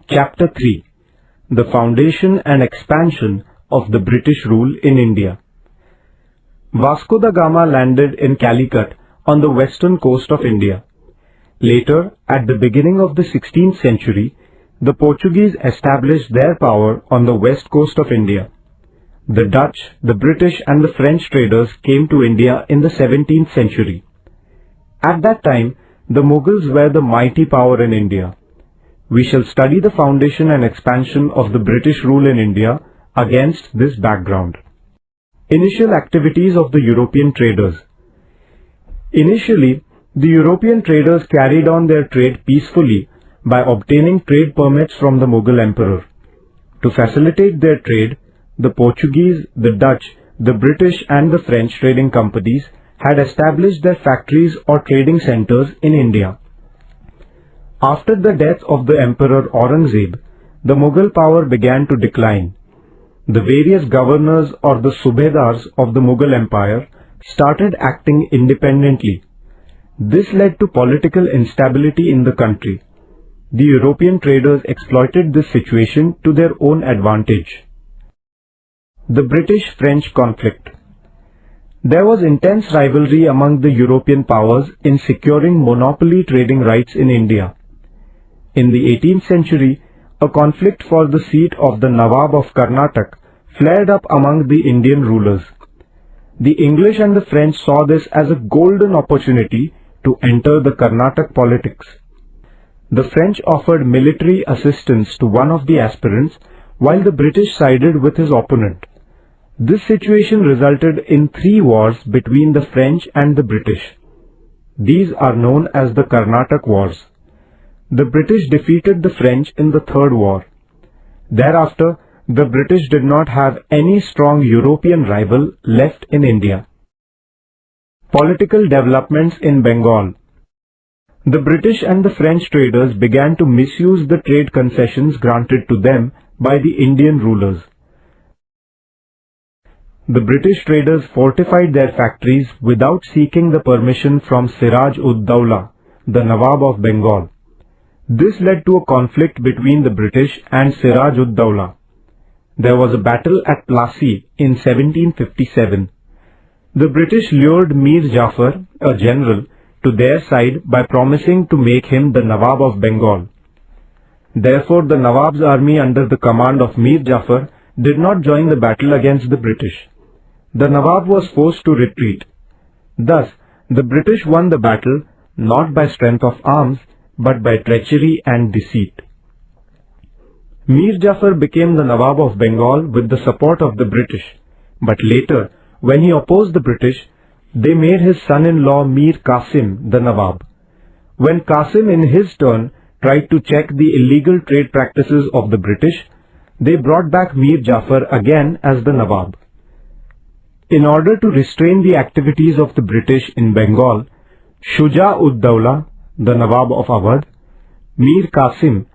Chapter 3. The Foundation and Expansion of the British Rule in India. Vasco da Gama landed in Calicut on the western coast of India. Later, at the beginning of the 16th century, the Portuguese established their power on the west coast of India. The Dutch, the British and the French traders came to India in the 17th century. At that time, the Mughals were the mighty power in India. We shall study the foundation and expansion of the British rule in India against this background. Initial activities of the European traders. Initially, the European traders carried on their trade peacefully by obtaining trade permits from the Mughal emperor. To facilitate their trade, the Portuguese, the Dutch, the British and the French trading companies had established their factories or trading centers in India. After the death of the Emperor Aurangzeb, the Mughal power began to decline. The various governors or the subedars of the Mughal Empire started acting independently. This led to political instability in the country. The European traders exploited this situation to their own advantage. The British-French conflict. There was intense rivalry among the European powers in securing monopoly trading rights in India. In the 18th century, a conflict for the seat of the Nawab of Karnataka flared up among the Indian rulers. The English and the French saw this as a golden opportunity to enter the Karnataka politics. The French offered military assistance to one of the aspirants, while the British sided with his opponent. This situation resulted in 3 wars between the French and the British. These are known as the Carnatic Wars. The British defeated the French in the Third War. Thereafter, the British did not have any strong European rival left in India. Political developments in Bengal. The British and the French traders began to misuse the trade concessions granted to them by the Indian rulers. The British traders fortified their factories without seeking the permission from Siraj-ud-Dawla, the Nawab of Bengal. This led to a conflict between the British and Siraj-ud-Dawla. There was a battle at Plassey in 1757. The British lured Mir Jafar, a general, to their side by promising to make him the Nawab of Bengal. Therefore, the Nawab's army under the command of Mir Jafar did not join the battle against the British. The Nawab was forced to retreat. Thus, the British won the battle not by strength of arms, but by treachery and deceit. Mir Jafar became the Nawab of Bengal with the support of the British, but later, when he opposed the British, they made his son-in-law Mir Qasim the Nawab. When Qasim in his turn tried to check the illegal trade practices of the British, they brought back Mir Jafar again as the Nawab. In order to restrain the activities of the British in Bengal, Shuja-ud-Dawla, the Nawab of Awadh, Mir Qasim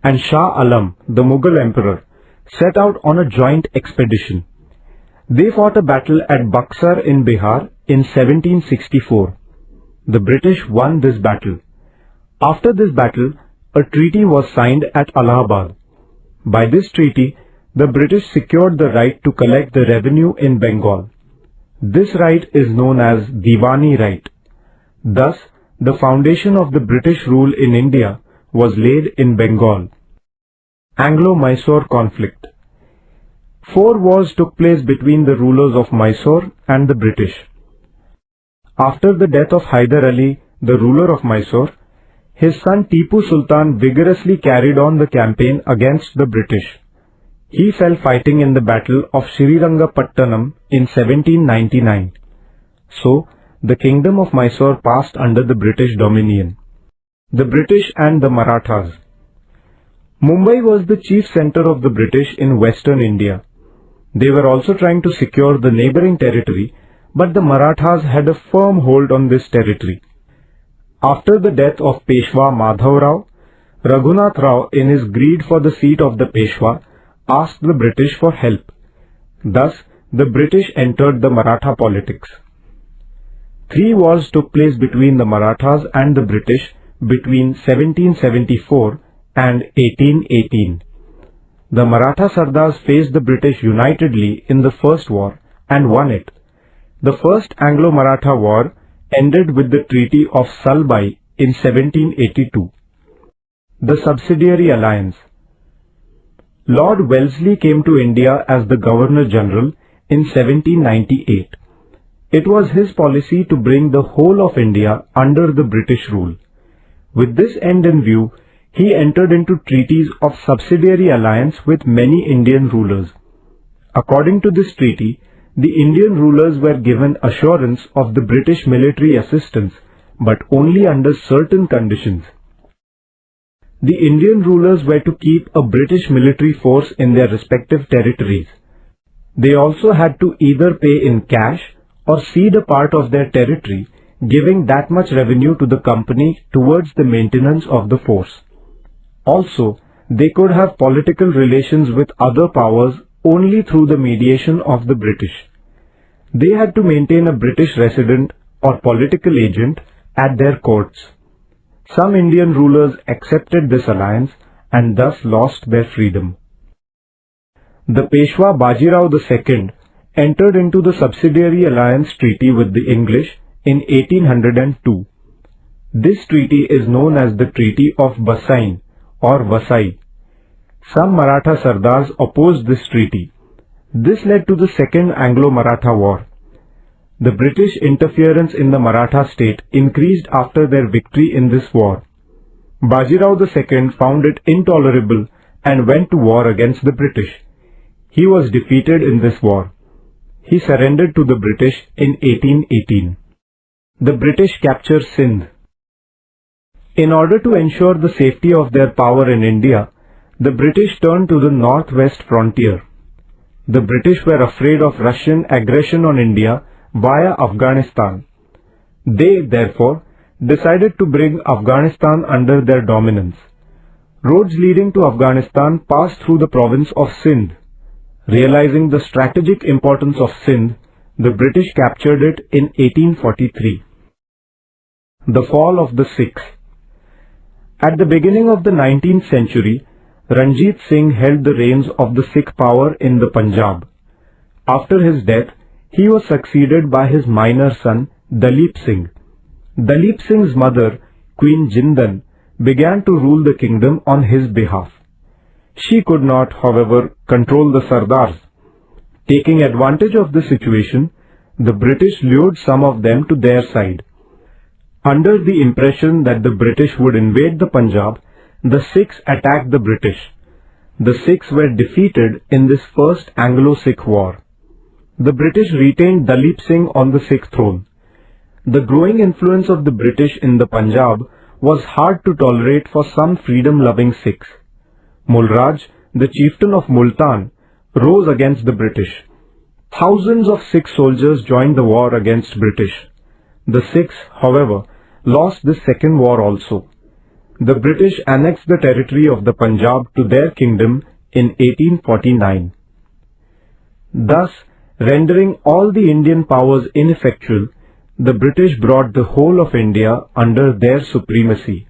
and Shah Alam, the Mughal emperor, set out on a joint expedition. They fought a battle at Buxar in Bihar in 1764. The British won this battle. After this battle, a treaty was signed at Allahabad. By this treaty, the British secured the right to collect the revenue in Bengal. This right is known as Diwani right. Thus, the foundation of the British rule in India was laid in Bengal. Anglo-Mysore conflict. 4 wars took place between the rulers of Mysore and the British. After the death of Hyder Ali, the ruler of Mysore, his son Tipu Sultan vigorously carried on the campaign against the British. He fell fighting in the Battle of Srirangapattanam in 1799. So, the kingdom of Mysore passed under the British dominion. The British and the Marathas. Mumbai was the chief center of the British in western India. They were also trying to secure the neighboring territory, but the Marathas had a firm hold on this territory. After the death of Peshwa Madhav Rao, Raghunath Rao, in his greed for the seat of the Peshwa, asked the British for help. Thus, the British entered the Maratha politics. 3 wars took place between the Marathas and the British between 1774 and 1818. The Maratha Sardars faced the British unitedly in the first war and won it. The first Anglo-Maratha war ended with the Treaty of Salbai in 1782. The Subsidiary Alliance. Lord Wellesley came to India as the Governor-General in 1798. It was his policy to bring the whole of India under the British rule. With this end in view, he entered into treaties of subsidiary alliance with many Indian rulers. According to this treaty, the Indian rulers were given assurance of the British military assistance, but only under certain conditions. The Indian rulers were to keep a British military force in their respective territories. They also had to either pay in cash or cede a part of their territory, giving that much revenue to the company towards the maintenance of the force. Also, they could have political relations with other powers only through the mediation of the British. They had to maintain a British resident or political agent at their courts. Some Indian rulers accepted this alliance and thus lost their freedom. The Peshwa Bajirao II entered into the subsidiary alliance treaty with the English in 1802. This treaty is known as the Treaty of Basain or Vasai. Some Maratha Sardars opposed this treaty. This led to the Second Anglo-Maratha War. The British interference in the Maratha state increased after their victory in this war. Bajirao II found it intolerable and went to war against the British. He was defeated in this war. He surrendered to the British in 1818. The British capture Sindh. In order to ensure the safety of their power in India, the British turned to the northwest frontier. The British were afraid of Russian aggression on India via Afghanistan. They, therefore, decided to bring Afghanistan under their dominance. Roads leading to Afghanistan passed through the province of Sindh. Realizing the strategic importance of Sindh, the British captured it in 1843. The fall of the Sikhs. At the beginning of the 19th century, Ranjit Singh held the reins of the Sikh power in the Punjab. After his death, he was succeeded by his minor son, Dalip Singh. Dalip Singh's mother, Queen Jindan, began to rule the kingdom on his behalf. She could not, however, control the Sardars. Taking advantage of the situation, the British lured some of them to their side. Under the impression that the British would invade the Punjab, the Sikhs attacked the British. The Sikhs were defeated in this first Anglo-Sikh war. The British retained Dalip Singh on the Sikh throne. The growing influence of the British in the Punjab was hard to tolerate for some freedom-loving Sikhs. Mulraj, the chieftain of Multan, rose against the British. Thousands of Sikh soldiers joined the war against British. The Sikhs, however, lost this second war also. The British annexed the territory of the Punjab to their kingdom in 1849. Thus, rendering all the Indian powers ineffectual, the British brought the whole of India under their supremacy.